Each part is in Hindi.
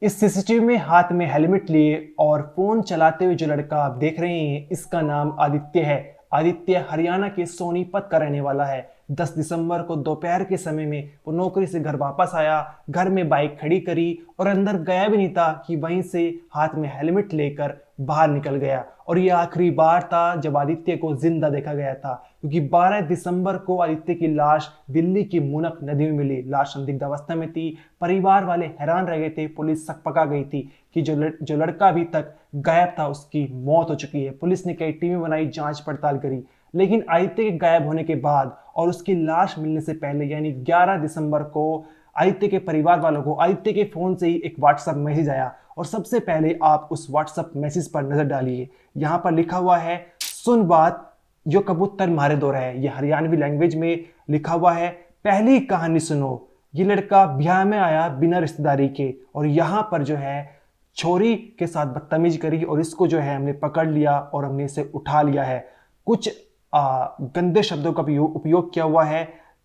इस सीसीटीवी में हाथ में हेलमेट लिए और फोन चलाते हुए जो लड़का आप देख रहे हैं, इसका नाम आदित्य है। आदित्य हरियाणा के सोनीपत का रहने वाला है। 10 दिसंबर को दोपहर के समय में वो नौकरी से घर वापस आया, घर में बाइक खड़ी करी और अंदर गया भी नहीं था कि वहीं से हाथ में हेलमेट लेकर बाहर निकल गया। और ये आखिरी बार था जब आदित्य को जिंदा देखा गया था, क्योंकि 12 दिसंबर को आदित्य की लाश दिल्ली की मुनक नदी में मिली। लाश संदिग्ध अवस्था में थी। परिवार वाले हैरान रह गए थे। पुलिस सकपका गई थी कि जो लड़का अभी तक गायब था उसकी मौत हो चुकी है। पुलिस ने कई टीमें बनाई, जांच पड़ताल करी, लेकिन आदित्य के गायब होने के बाद और उसकी लाश मिलने से पहले यानी 11 दिसंबर को आदित्य के परिवार वालों को आदित्य के फोन से ही एक व्हाट्सएप मैसेज आया। और सबसे पहले आप उस व्हाट्सएप मैसेज पर नजर डालिए। यहाँ पर लिखा हुआ है, सुन बात जो कबूतर मारे दो रहे। ये हरियाणवी लैंग्वेज में लिखा हुआ है। पहली कहानी सुनो, ये लड़का ब्याह में आया बिना रिश्तेदारी के और यहाँ पर जो है छोरी के साथ बदतमीजी करी और इसको जो है हमने पकड़ लिया और हमने इसे उठा लिया है। कुछ गंदे शब्दों का भी उपयोग किया हुआ है।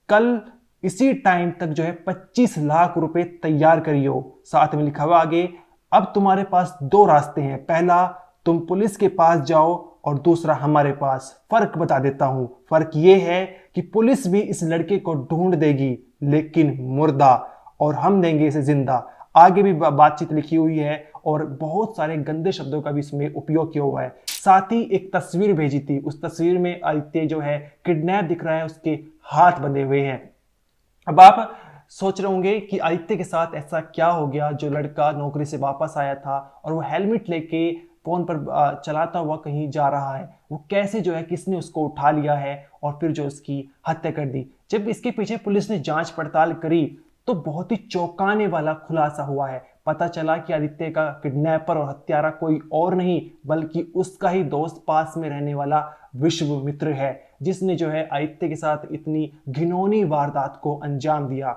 कल इसी टाइम तक जो है 25 लाख रुपए तैयार करियो। साथ में लिखा हुआ आगे, अब तुम्हारे पास दो रास्ते हैं, पहला तुम पुलिस के पास जाओ और दूसरा हमारे पास। फर्क बता देता हूं, फर्क यह है कि पुलिस भी इस लड़के को ढूंढ देगी लेकिन मुर्दा, और हम देंगे इसे जिंदा। आगे भी बातचीत लिखी हुई है और बहुत सारे गंदे शब्दों का भी इसमें उपयोग किया हुआ है। साथ ही एक तस्वीर भेजी थी, उस तस्वीर में आदित्य जो है किडनैप दिख रहा है, उसके हाथ बंधे हुए हैं। अब आप सोच रहे होंगे कि आदित्य के साथ ऐसा क्या हो गया, जो लड़का नौकरी से वापस आया था और वो हेलमेट लेके फोन पर चलाता हुआ कहीं जा रहा है, वो कैसे जो है किसने उसको उठा लिया है और फिर जो उसकी हत्या कर दी। जब इसके पीछे पुलिस ने जांच पड़ताल करी तो बहुत ही चौंकाने वाला खुलासा हुआ है। पता चला कि आदित्य का किडनैपर और हत्यारा कोई और नहीं बल्कि उसका ही दोस्त, पास में रहने वाला विश्वामित्र है, जिसने जो है आदित्य के साथ इतनी घिनौनी वारदात को अंजाम दिया।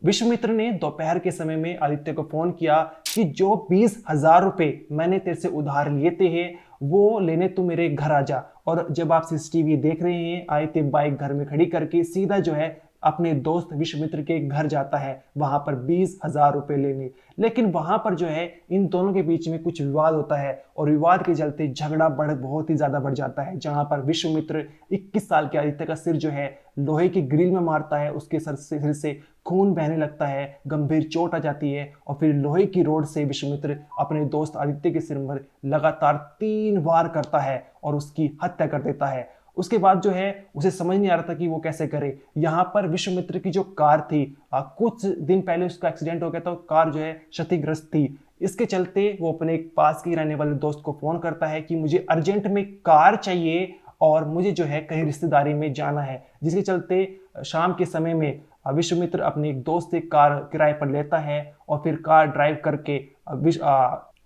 विश्वामित्र ने दोपहर के समय में आदित्य को फोन किया कि जो 20,000 रुपए मैंने तेरे से उधार लिए थे वो लेने तू मेरे घर आ जा। और जब आप सीसीटीवी देख रहे हैं, आदित्य बाइक घर में खड़ी करके सीधा जो है अपने दोस्त विश्वामित्र के घर जाता है, वहां पर 20,000 रुपए लेने। लेकिन वहां पर जो है इन दोनों के बीच में कुछ विवाद होता है और विवाद के चलते झगड़ा बहुत ही ज्यादा बढ़ जाता है, जहां पर विश्वामित्र 21 साल के आदित्य का सिर जो है लोहे की ग्रिल में मारता है। उसके सिर से खून बहने लगता है, गंभीर चोट आ जाती है और फिर लोहे की रोड से विश्वामित्र अपने दोस्त आदित्य के सिर पर लगातार 3 वार करता है और उसकी हत्या कर देता है। उसके बाद जो है उसे समझ नहीं आ रहा था कि वो कैसे करे। यहाँ पर विश्वामित्र की जो कार थी, कुछ दिन पहले उसका एक्सीडेंट हो गया था, कार जो है क्षतिग्रस्त थी। इसके चलते वो अपने पास के रहने वाले दोस्त को फोन करता है कि मुझे अर्जेंट में कार चाहिए और मुझे जो है कहीं रिश्तेदारी में जाना है। जिसके चलते शाम के समय में विश्वामित्र अपने एक दोस्त से कार किराए पर लेता है और फिर कार ड्राइव करके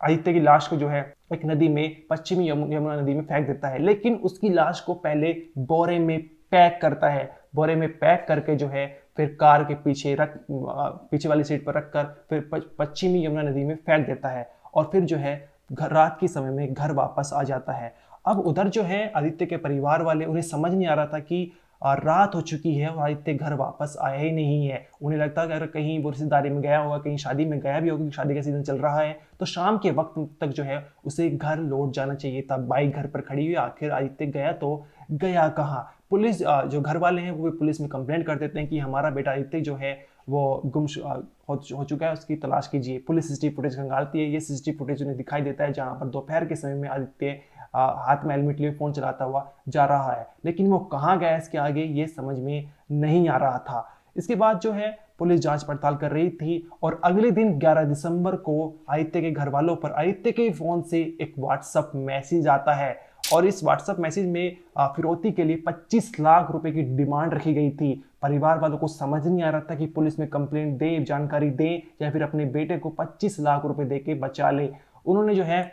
आदित्य की लाश को जो है एक नदी में, पश्चिमी यमुना नदी में फेंक देता है। लेकिन उसकी लाश को पहले बोरे में पैक करता है। बोरे में पैक करके जो है फिर कार के पीछे वाली सीट पर रखकर फिर पश्चिमी यमुना नदी में फेंक देता है और फिर जो है रात के समय में घर वापस आ जाता है। अब उधर जो है आदित्य के परिवार वाले, उन्हें समझ नहीं आ रहा था कि रात हो चुकी है और आदित्य घर वापस आया ही नहीं है। उन्हें लगता है कि अगर कहीं वो रिश्तेदारी में गया होगा, कहीं शादी में गया भी होगा, क्योंकि शादी का सीजन चल रहा है, तो शाम के वक्त तक जो है उसे घर लौट जाना चाहिए था। बाइक घर पर खड़ी हुई, आखिर आदित्य गया तो गया कहाँ। पुलिस, जो घर वाले हैं वो भी पुलिस में कंप्लेंट कर देते हैं कि हमारा बेटा आदित्य जो है वो हो चुका है, उसकी तलाश कीजिए। पुलिस सीसीटीवी फुटेज खंगालती है। ये सीसीटीवी फुटेज उन्हें दिखाई देता है जहां पर दोपहर के समय में आदित्य हाथ में हेलमेट लिए फोन चलाता हुआ जा रहा है, लेकिन वो कहाँ गया इसके आगे ये समझ में नहीं आ रहा था। इसके बाद जो है पुलिस जांच पड़ताल कर रही थी और अगले दिन 11 दिसंबर को आदित्य के घर वालों पर आदित्य के फोन से एक व्हाट्सएप मैसेज आता है और इस व्हाट्सएप मैसेज में फिरौती के लिए 25 लाख रुपए की डिमांड रखी गई थी। परिवार वालों को समझ नहीं आ रहा था कि पुलिस में कंप्लेंट दे, जानकारी दे या फिर अपने बेटे को 25 लाख रुपए दे के बचा ले। उन्होंने जो है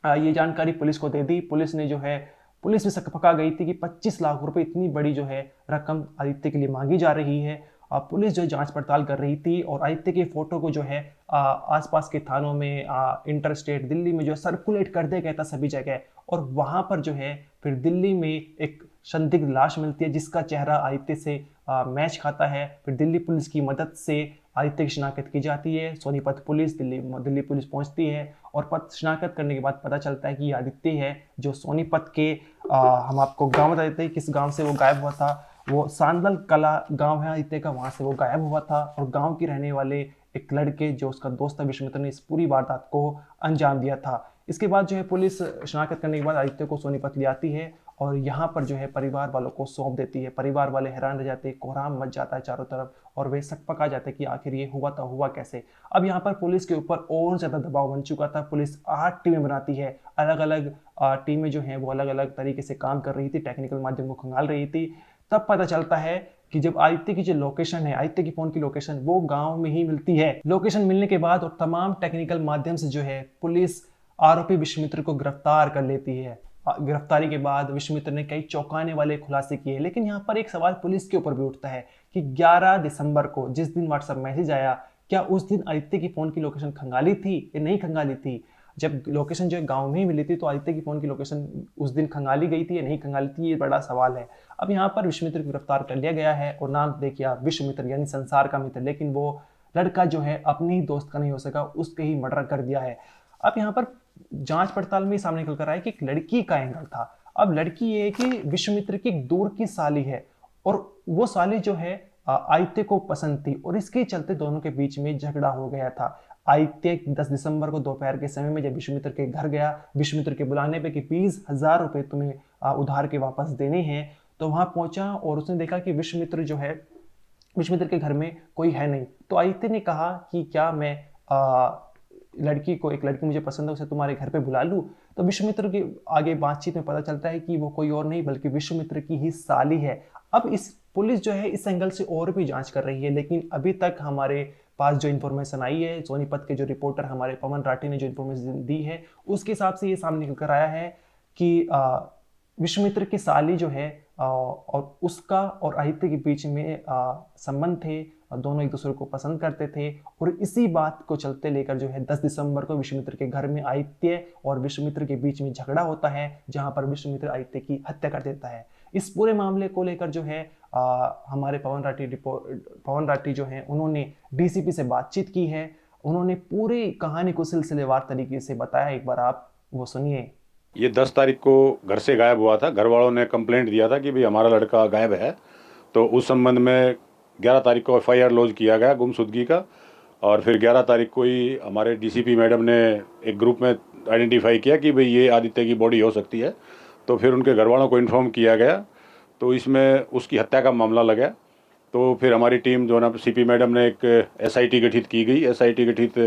ये जानकारी पुलिस को दे दी। पुलिस भी सकपका गई थी कि 25 लाख रुपए इतनी बड़ी जो है रकम आदित्य के लिए मांगी जा रही है। पुलिस जो जांच पड़ताल कर रही थी और आदित्य के फोटो को जो है आसपास के थानों में, इंटरस्टेट दिल्ली में जो सर्कुलेट कर दिया गया था सभी जगह। और वहां पर जो है फिर दिल्ली में एक संदिग्ध लाश मिलती है जिसका चेहरा आदित्य से मैच खाता है। फिर दिल्ली पुलिस की मदद से आदित्य की शिनाख्त की जाती है। सोनीपत पुलिस, दिल्ली पुलिस पहुंचती है और शिनाख्त करने के बाद पता चलता है कि ये आदित्य है जो सोनीपत के हम आपको गाँव बता देते हैं किस गाँव से वो गायब हुआ था। वो सांदल कला गांव है आदित्य का, वहां से वो गायब हुआ था और गांव के रहने वाले एक लड़के जो उसका दोस्त था विश्वमित्र ने इस पूरी वारदात को अंजाम दिया था। इसके बाद जो है पुलिस शिनाख्त करने के बाद आदित्य को सोनीपत ले आती है और यहाँ पर जो है परिवार वालों को सौंप देती है। परिवार वाले हैरान रह जाते हैं, कोहराम मच जाता है चारों तरफ और वे सकपका जाते हैं कि आखिर ये हुआ था हुआ कैसे। अब यहाँ पर पुलिस के ऊपर और ज्यादा दबाव बन चुका था। पुलिस 8 टीमें बनाती है, अलग अलग टीमें जो हैं वो अलग अलग तरीके से काम कर रही थी, टेक्निकल माध्यम को खंगाल रही थी। तब पता चलता है कि जब आदित्य की जो लोकेशन है, आदित्य की फोन की लोकेशन वो गांव में ही मिलती है। लोकेशन मिलने के बाद और तमाम टेक्निकल माध्यम से जो है पुलिस आरोपी विश्वमित्र को गिरफ्तार कर लेती है। गिरफ्तारी के बाद विश्वमित्र ने कई चौंकाने वाले खुलासे किए। लेकिन यहाँ पर एक सवाल पुलिस के ऊपर भी उठता है कि 11 दिसंबर को जिस दिन व्हाट्सएप मैसेज आया, क्या उस दिन आदित्य की फोन की लोकेशन खंगाली थी या नहीं खंगाली थी? जब लोकेशन जो है गांव में ही मिली थी तो आदित्य की फोन की लोकेशन उस दिन खंगाली गई थी या नहीं खंगाली थी, ये बड़ा सवाल है। अब यहाँ पर विश्वमित्र को गिरफ्तार कर लिया गया है और नाम देखिए आप, विश्वमित्र यानी संसार का मित्र। लेकिन वो लड़का जो है अपने ही दोस्त का नहीं हो सका, उसके ही मर्डर कर दिया है। अब यहाँ पर जांच पड़ताल में सामने निकल कर आया कि एक लड़की का एंगल था। अब लड़की ये है कि विश्वमित्र की एक दूर की साली है और वो साली जो है आदित्य को पसंद थी और इसके चलते दोनों के बीच में झगड़ा हो गया था। आदित्य 10 दिसंबर को दोपहर के समय में जब विश्वमित्र के घर गया, विश्वमित्र के बुलाने पे कि 20,000 रुपए तुम्हें उधार के वापस देने हैं, तो वहां पहुंचा और उसने देखा कि विश्वमित्र जो है, विश्वमित्र के घर में कोई है नहीं। तो आदित्य ने कहा कि क्या मैं एक लड़की मुझे पसंद है, उसे तुम्हारे घर पे बुला लूं? तो विश्वमित्र के आगे बातचीत में पता चलता है कि वो कोई और नहीं बल्कि विश्वमित्र की ही साली है। अब इस पुलिस जो है इस एंगल से और भी जांच कर रही है, लेकिन अभी तक हमारे पास जो इन्फॉर्मेशन आई है, सोनीपत के जो रिपोर्टर हमारे पवन राठी ने जो इन्फॉर्मेशन दी है उसके हिसाब से ये सामने निकल कर आया है कि विश्वमित्र की साली जो है और उसका और आदित्य के बीच में संबंध थे, दोनों एक दूसरे को पसंद करते थे और इसी बात को चलते लेकर जो है 10 दिसंबर को विश्वमित्र के घर में आदित्य और विश्वमित्र के बीच में झगड़ा होता है, जहां पर विश्वमित्र आदित्य की हत्या कर देता है। इस पूरे मामले को लेकर जो है हमारे पवन राठी जो है उन्होंने डीसीपी से बातचीत की है। उन्होंने पूरी कहानी को सिलसिलेवार तरीके से बताया, एक बार आप वो सुनिए। ये 10 तारीख को घर से गायब हुआ था। घर वालों ने कंप्लेंट दिया था कि भाई हमारा लड़का गायब है, तो उस संबंध में 11 तारीख को FIR लॉन्च किया गया गुमशुदगी का। और फिर 11 तारीख को ही हमारे DCP मैडम ने एक ग्रुप में आइडेंटिफाई किया कि भाई ये आदित्य की बॉडी हो सकती है, तो फिर उनके घर वालों को इन्फॉर्म किया गया, तो इसमें उसकी हत्या का मामला लगा। तो फिर हमारी टीम जो ना CP मैडम ने एक SIT गठित की गई। SIT गठित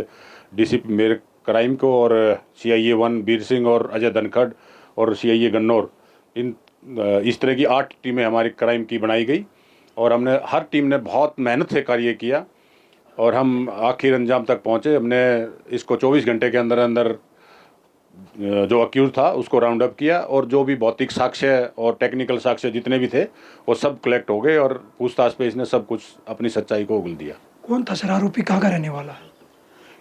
DCP मेरे क्राइम को और CIA 1 वीर सिंह और अजय धनखड़ और CIA गन्नौर, इस तरह की 8 टीमें हमारी क्राइम की बनाई गई और हमने हर टीम ने बहुत मेहनत से कार्य किया और हम आखिर अंजाम तक पहुँचे। हमने इसको 24 घंटे के अंदर अंदर जो अक्यूज था उसको राउंड अप किया और जो भी भौतिक साक्ष्य और टेक्निकल साक्ष्य जितने भी थे वो सब कलेक्ट हो गए और पूछताछ पे इसने सब कुछ अपनी सच्चाई को उगल दिया। कौन था सर आरोपी, कहाँ का रहने वाला है?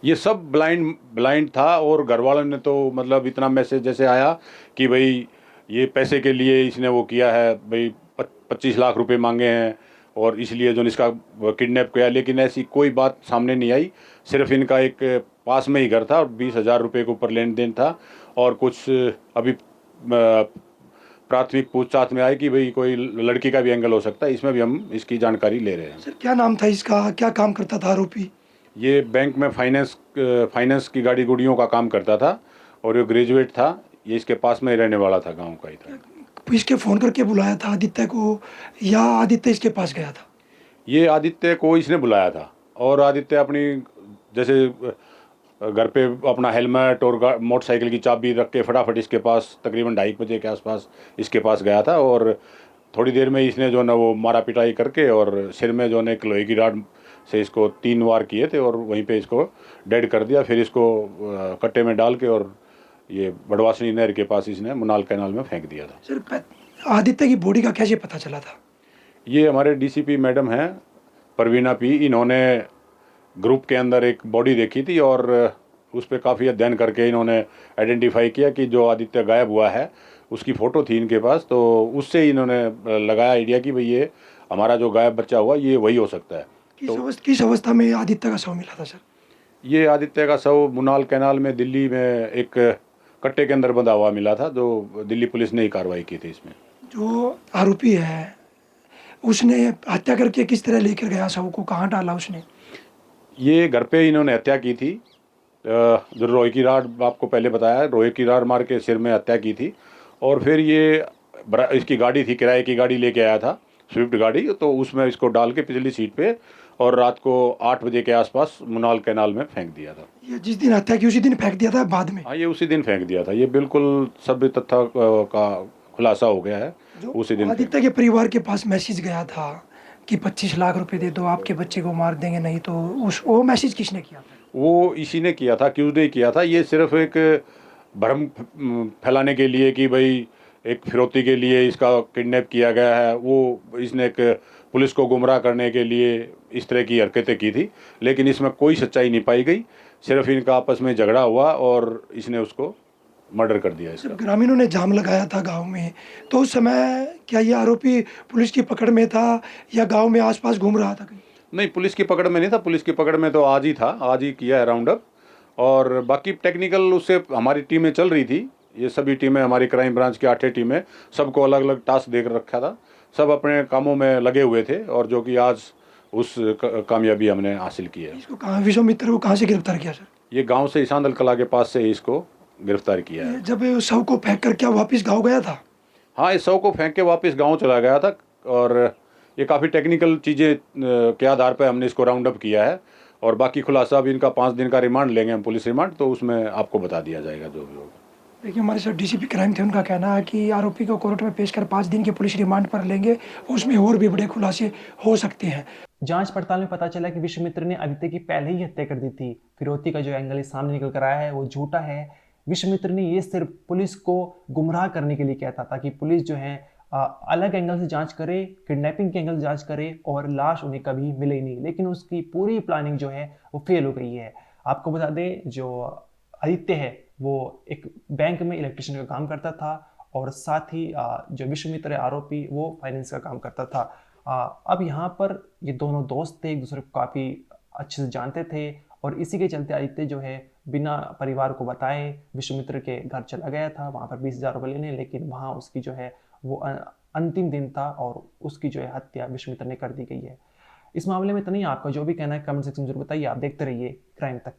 ये सब ब्लाइंड था और घर वालों ने तो मतलब इतना मैसेज जैसे आया कि भाई ये पैसे के लिए इसने वो किया है, भाई 25 लाख रुपए मांगे हैं और इसलिए जो इसका किडनैप किया, लेकिन ऐसी कोई बात सामने नहीं आई। सिर्फ इनका एक पास में ही घर था और 20,000 रुपये के ऊपर लेन देन था और कुछ अभी प्राथमिक पूछताछ में आए कि भाई कोई लड़की का भी एंगल हो सकता है, इसमें भी हम इसकी जानकारी ले रहे हैं। सर क्या नाम था इसका, क्या काम करता था आरोपी? ये बैंक में फाइनेंस की गाड़ी गुड़ियों का काम करता था और ये ग्रेजुएट था। ये इसके पास में ही रहने वाला था, गांव का ही था। इसके फ़ोन करके बुलाया था आदित्य को या आदित्य इसके पास गया था? ये आदित्य को इसने बुलाया था और आदित्य अपनी जैसे घर पे अपना हेलमेट और मोटरसाइकिल की चाबी रख के फटाफट इसके पास तकरीबन 2:30 बजे के आसपास इसके पास गया था और थोड़ी देर में इसने जो ना वो मारा पिटाई करके और सिर में जो है लोहे की रॉड से इसको 3 वार किए थे और वहीं पे इसको डेड कर दिया। फिर इसको कट्टे में डाल के और ये बड़वासनी नहर के पास इसने मुनाल कैनाल में फेंक दिया था। सर आदित्य की बॉडी का कैसे पता चला था? ये हमारे DCP मैडम हैं परवीना P, इन्होंने ग्रुप के अंदर एक बॉडी देखी थी और उस पर काफ़ी अध्ययन करके इन्होंने आइडेंटिफाई किया कि जो आदित्य गायब हुआ है उसकी फ़ोटो थी इनके पास, तो उससे इन्होंने लगाया आइडिया कि भाई ये हमारा जो गायब बच्चा हुआ ये वही हो सकता है। किस अवस्था में आदित्य का शव मिला था सर? ये आदित्य का शव मुनाल कैनाल में दिल्ली में एक कट्टे के अंदर बंधा हुआ मिला था, जो दिल्ली पुलिस ने ही कार्रवाई की थी इसमें। जो आरोपी है उसने हत्या करके किस तरह लेकर गया शव को, कहाँ डाला उसने? ये घर पे इन्होंने हत्या की थी। जो रोए की राड आपको पहले बताया, रोए की राड मार के सिर में हत्या की थी। और फिर ये इसकी गाड़ी थी, किराए की गाड़ी लेके आया था, स्विफ्ट गाड़ी, तो उसमें इसको डाल के पिछली सीट पे और रात को 8 बजे के आसपास मुनाल कैनाल में फेंक दिया था। ये जिस दिन हत्या की उसी दिन फेंक दिया था बाद में? हाँ, ये उसी दिन फेंक दिया था। ये बिल्कुल सभी तथ्य का खुलासा हो गया है उसी दिन। आदित्य के परिवार के पास मैसेज गया था कि 25 लाख रुपए दे दो, आपके बच्चे को मार देंगे नहीं तो, वो मैसेज किसने किया था? वो इसी ने किया था, ट्यूसडे किया था। ये सिर्फ एक भ्रम फैलाने के लिए कि भाई एक फिरौती के लिए इसका किडनैप किया गया है, वो इसने एक पुलिस को गुमराह करने के लिए इस तरह की हरकतें की थी। लेकिन इसमें कोई सच्चाई नहीं पाई गई, सिर्फ इनका आपस में झगड़ा हुआ और इसने उसको मर्डर कर दिया इसका। जब ग्रामीणों ने जाम लगाया था गांव में, तो उस समय क्या ये आरोपी पुलिस की पकड़ में था या गांव में आसपास घूम रहा था कहीं? नहीं, पुलिस की पकड़ में नहीं था। पुलिस की पकड़ में तो आज ही था, आज ही किया है राउंड अप। और बाकी टेक्निकल उससे हमारी टीमें चल रही थी। ये सभी टीमें, हमारी क्राइम ब्रांच की 8 टीमें, सबको अलग अलग टास्क दे रखा था। सब अपने कामों में लगे हुए थे और जो कि आज उस कामयाबी हमने हासिल की है। इसको कहाँ, विश्वामित्र को कहाँ से गिरफ्तार किया सर? ये गांव से, ईशान दल कला के पास से इसको गिरफ्तार किया है। जब शव को फेंक कर क्या वापिस गाँव गया था? हाँ, इस शव को फेंक के वापस गांव चला गया था। और ये काफ़ी टेक्निकल चीज़ें के आधार पर हमने इसको राउंड अप किया है। और बाकी खुलासा भी, इनका 5 दिन का रिमांड लेंगे हम, पुलिस रिमांड, तो उसमें आपको बता दिया जाएगा जो भी होगा। देखिए, हमारे साथ डीसीपी क्राइम थे, उनका कहना है कि आरोपी को कोर्ट में पेश कर 5 दिन के पुलिस रिमांड पर लेंगे, उसमें और भी बड़े खुलासे हो सकते हैं। जांच पड़ताल में पता चला कि विश्वामित्र ने आदित्य की पहले ही हत्या कर दी थी। फिरौती का जो एंगल इस सामने निकल कर आया है वो झूठा है। विश्वामित्र ने ये सिर्फ पुलिस को गुमराह करने के लिए किया था, ताकि पुलिस जो है अलग एंगल से जांच करे, किडनैपिंग के एंगल से जांच करे और लाश उन्हें कभी मिले ही नहीं। लेकिन उसकी पूरी प्लानिंग जो है वो फेल हो गई है। आपको बता दें, जो आदित्य है वो एक बैंक में इलेक्ट्रिशियन का काम करता था और साथ ही जो विश्वामित्र है आरोपी, वो फाइनेंस का काम करता था। अब यहाँ पर ये दोनों दोस्त थे, एक दूसरे को काफ़ी अच्छे से जानते थे और इसी के चलते आदित्य जो है बिना परिवार को बताए विश्वामित्र के घर चला गया था, वहाँ पर 20,000 रुपये लेने। लेकिन वहाँ उसकी जो है वो अंतिम दिन था और उसकी जो है हत्या विश्वामित्र ने कर दी गई है। इस मामले में इतना ही। आपका जो भी कहना है कमेंट सेक्शन में जरूर बताइए। आप देखते रहिए क्राइम तक।